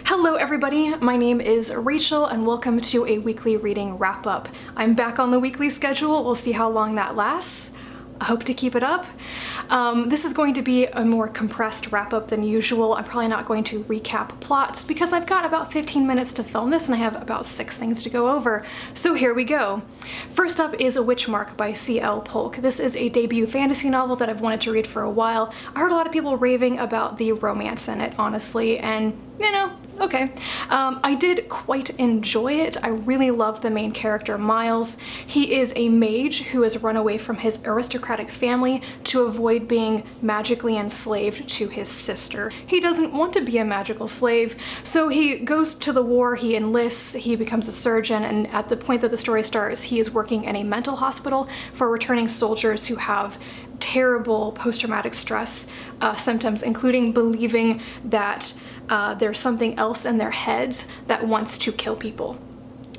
Hello everybody, my name is Rachel and welcome to a weekly reading wrap-up. I'm back on the weekly schedule, we'll see how long that lasts. I hope to keep it up. This is going to be a more compressed wrap-up than usual. I'm probably not going to recap plots because I've got about 15 minutes to film this and I have about 6 things to go over. So here we go. First up is Witchmark by C.L. Polk. This is a debut fantasy novel that I've wanted to read for a while. I heard a lot of people raving about the romance in it, honestly, and you know, okay. I did quite enjoy it. I really loved the main character, Miles. He is a mage who has run away from his aristocratic family to avoid being magically enslaved to his sister. He doesn't want to be a magical slave, so he goes to the war, he enlists, he becomes a surgeon, and at the point that the story starts, he is working in a mental hospital for returning soldiers who have terrible post-traumatic stress symptoms, including believing that there's something else in their heads that wants to kill people.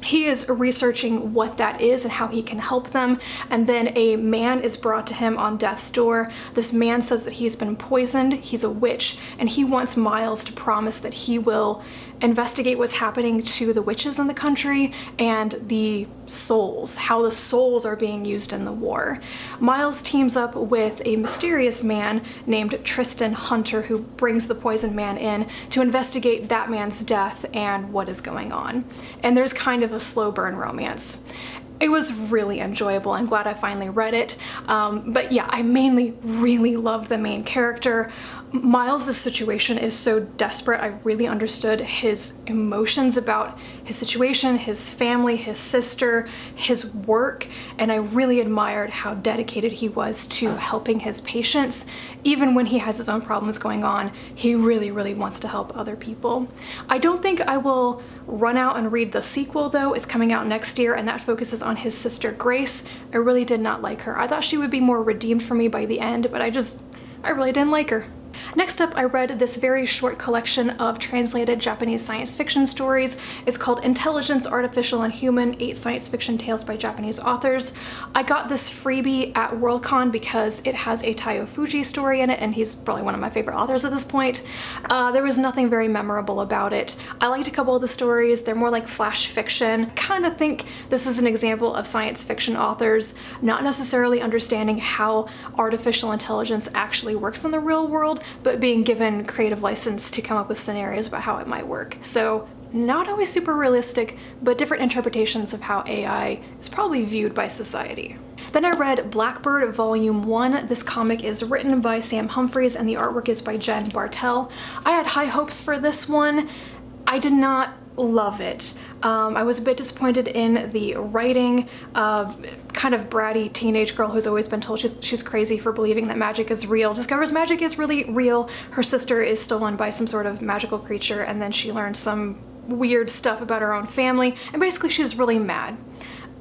He is researching what that is and how he can help them, and then a man is brought to him on death's door. This man says that he's been poisoned, he's a witch, and he wants Miles to promise that he will investigate what's happening to the witches in the country and the souls, how the souls are being used in the war. Miles teams up with a mysterious man named Tristan Hunter who brings the poisoned man in to investigate that man's death and what is going on. And there's kind of a slow burn romance. It was really enjoyable. I'm glad I finally read it. But yeah, I mainly really loved the main character. Miles' situation is so desperate. I really understood his emotions about his situation, his family, his sister, his work, and I really admired how dedicated he was to helping his patients. Even when he has his own problems going on, he really wants to help other people. I don't think I will run out and read the sequel though. It's coming out next year and that focuses on his sister Grace. I really did not like her. I thought she would be more redeemed for me by the end, but I really didn't like her. Next up, I read this very short collection of translated Japanese science fiction stories. It's called Intelligence, Artificial and Human, 8 Science Fiction Tales by Japanese Authors. I got this freebie at Worldcon because it has a Taiyo Fuji story in it, and he's probably one of my favorite authors at this point. There was nothing very memorable about it. I liked a couple of the stories. They're more like flash fiction. Kind of think this is an example of science fiction authors not necessarily understanding how artificial intelligence actually works in the real world, but being given creative license to come up with scenarios about how it might work. So not always super realistic, but different interpretations of how AI is probably viewed by society. Then I read Blackbird of Volume 1. This comic is written by Sam Humphries and the artwork is by Jen Bartel. I had high hopes for this one. I did not love it. I was a bit disappointed in the writing. Kind of bratty teenage girl who's always been told she's crazy for believing that magic is real discovers magic is really real. Her sister is stolen by some sort of magical creature and then she learns some weird stuff about her own family and basically she's really mad.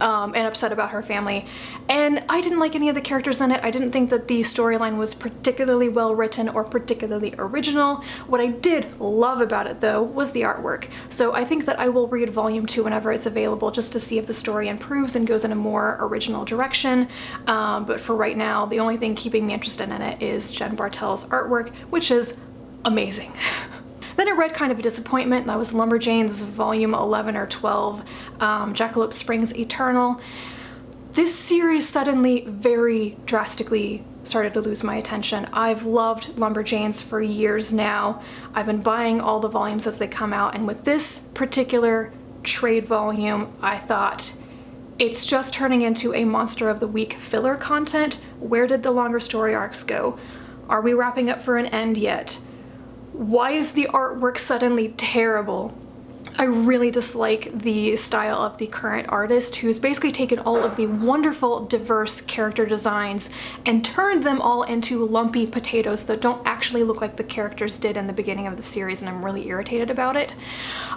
And upset about her family. And I didn't like any of the characters in it. I didn't think that the storyline was particularly well written or particularly original. What I did love about it though was the artwork. So I think that I will read Volume 2 whenever it's available just to see if the story improves and goes in a more original direction. But for right now, the only thing keeping me interested in it is Jen Bartel's artwork, which is amazing. Then I read kind of a disappointment. That was Lumberjanes Volume 11 or 12, Jackalope Springs Eternal. This series suddenly very drastically started to lose my attention. I've loved Lumberjanes for years now. I've been buying all the volumes as they come out, and with this particular trade volume, I thought, it's just turning into a Monster of the Week filler content. Where did the longer story arcs go? Are we wrapping up for an end yet? Why is the artwork suddenly terrible? I really dislike the style of the current artist who's basically taken all of the wonderful, diverse character designs and turned them all into lumpy potatoes that don't actually look like the characters did in the beginning of the series, and I'm really irritated about it.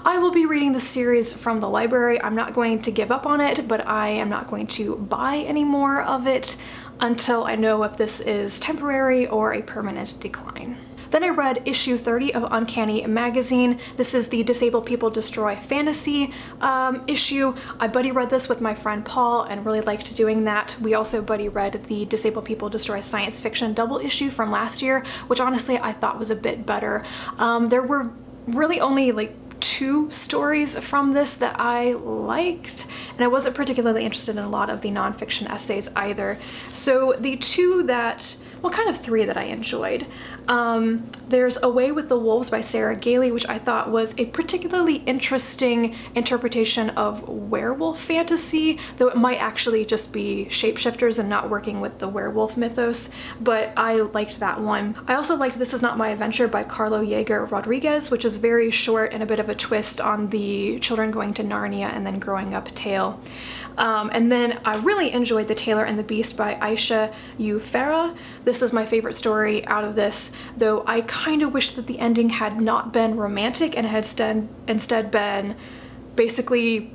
I will be reading the series from the library. I'm not going to give up on it, but I am not going to buy any more of it until I know if this is temporary or a permanent decline. Then I read issue 30 of Uncanny magazine. This is the Disabled People Destroy fantasy issue. I buddy read this with my friend Paul and really liked doing that. We also buddy read the Disabled People Destroy science fiction double issue from last year, which honestly I thought was a bit better. There were really only like 2 stories from this that I liked, and I wasn't particularly interested in a lot of the nonfiction essays either. So the 2 that, well, kind of 3 that I enjoyed. There's Away with the Wolves by Sarah Gailey, which I thought was a particularly interesting interpretation of werewolf fantasy, though it might actually just be shapeshifters and not working with the werewolf mythos, but I liked that one. I also liked This Is Not My Adventure by Carlo Jaeger Rodriguez, which is very short and a bit of a twist on the children going to Narnia and then growing up tale. And then I really enjoyed The Tailor and the Beast by Aisha U. Farah. This is my favorite story out of this, though I kind of wish that the ending had not been romantic and had instead been basically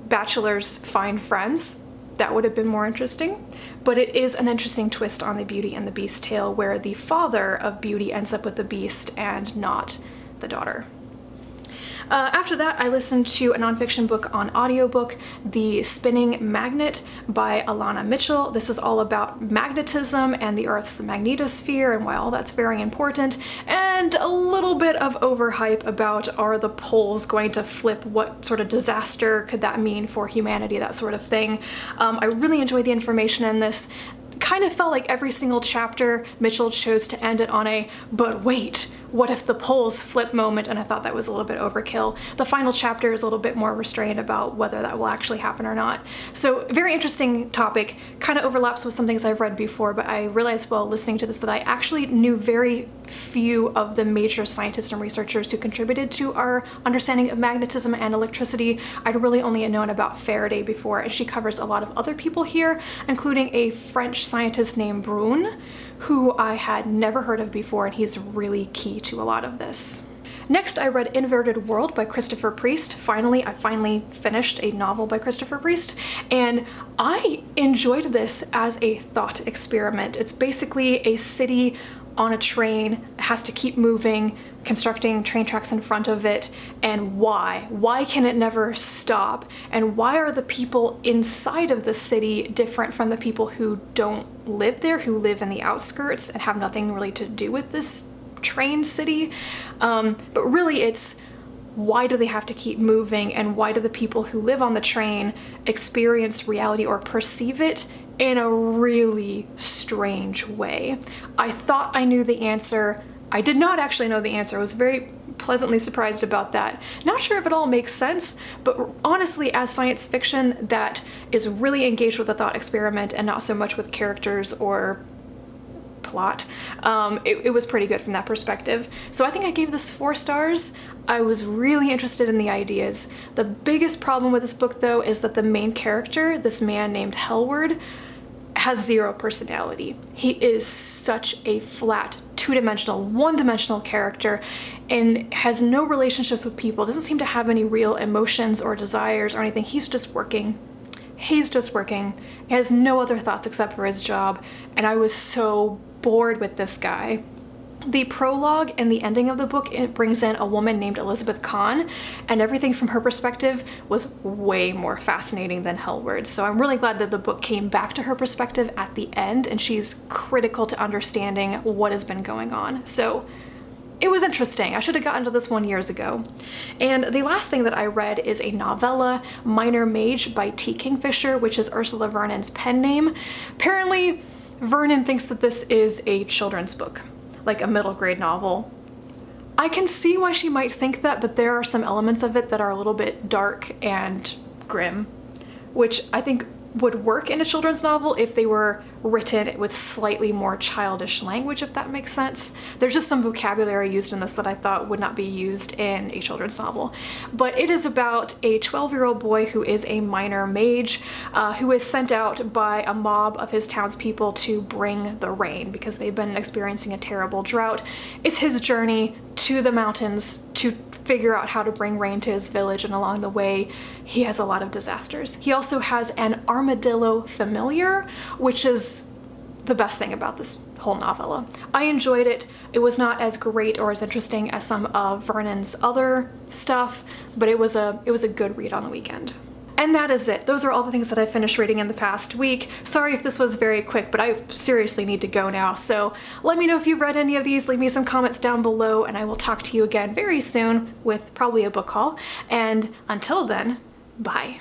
bachelors find friends. That would have been more interesting. But it is an interesting twist on the Beauty and the Beast tale where the father of Beauty ends up with the Beast and not the daughter. After that, I listened to a nonfiction book on audiobook, The Spinning Magnet by Alanna Mitchell. This is all about magnetism and the Earth's magnetosphere and why all that's very important, and a little bit of overhype about are the poles going to flip, what sort of disaster could that mean for humanity, that sort of thing. I really enjoyed the information in this. Kind of felt like every single chapter Mitchell chose to end it on a "but wait, what if the poles flip" moment, and I thought that was a little bit overkill. The final chapter is a little bit more restrained about whether that will actually happen or not. So very interesting topic, kind of overlaps with some things I've read before, but I realized while listening to this that I actually knew very few of the major scientists and researchers who contributed to our understanding of magnetism and electricity. I'd really only known about Faraday before, and she covers a lot of other people here, including a French scientist named Brune, who I had never heard of before, and he's really key to a lot of this. Next, I read Inverted World by Christopher Priest. I finally finished a novel by Christopher Priest, and I enjoyed this as a thought experiment. It's basically a city on a train, has to keep moving, constructing train tracks in front of it, and why? Why can it never stop? And why are the people inside of the city different from the people who don't live there, who live in the outskirts and have nothing really to do with this train city? But really it's, why do they have to keep moving, and why do the people who live on the train experience reality or perceive it in a really strange way? I thought I knew the answer. I did not actually know the answer. I was very pleasantly surprised about that. Not sure if it all makes sense, but honestly, as science fiction that is really engaged with the thought experiment and not so much with characters or plot, it was pretty good from that perspective. So I think I gave this 4 stars. I was really interested in the ideas. The biggest problem with this book, though, is that the main character, this man named Hellward, has 0 personality. He is such a flat, 2-dimensional, 1-dimensional character and has no relationships with people, doesn't seem to have any real emotions or desires or anything. He's just working. He's just working. He has no other thoughts except for his job, and I was so bored with this guy. The prologue and the ending of the book, it brings in a woman named Elizabeth Kahn, and everything from her perspective was way more fascinating than Hellward's. So I'm really glad that the book came back to her perspective at the end, and she's critical to understanding what has been going on. So it was interesting. I should have gotten to this one years ago. And the last thing that I read is a novella, Minor Mage by T. Kingfisher, which is Ursula Vernon's pen name. Apparently, Vernon thinks that this is a children's book, like a middle grade novel. I can see why she might think that, but there are some elements of it that are a little bit dark and grim, which I think would work in a children's novel if they were written with slightly more childish language, if that makes sense. There's just some vocabulary used in this that I thought would not be used in a children's novel. But it is about a 12-year-old boy who is a minor mage, who is sent out by a mob of his townspeople to bring the rain because they've been experiencing a terrible drought. It's his journey to the mountains to figure out how to bring rain to his village, and along the way he has a lot of disasters. He also has an armadillo familiar, which is the best thing about this whole novella. I enjoyed it. It was not as great or as interesting as some of Vernon's other stuff, but it was a good read on the weekend. And that is it. Those are all the things that I finished reading in the past week. Sorry if this was very quick, but I seriously need to go now. So let me know if you've read any of these, leave me some comments down below, and I will talk to you again very soon with probably a book haul. And until then, bye.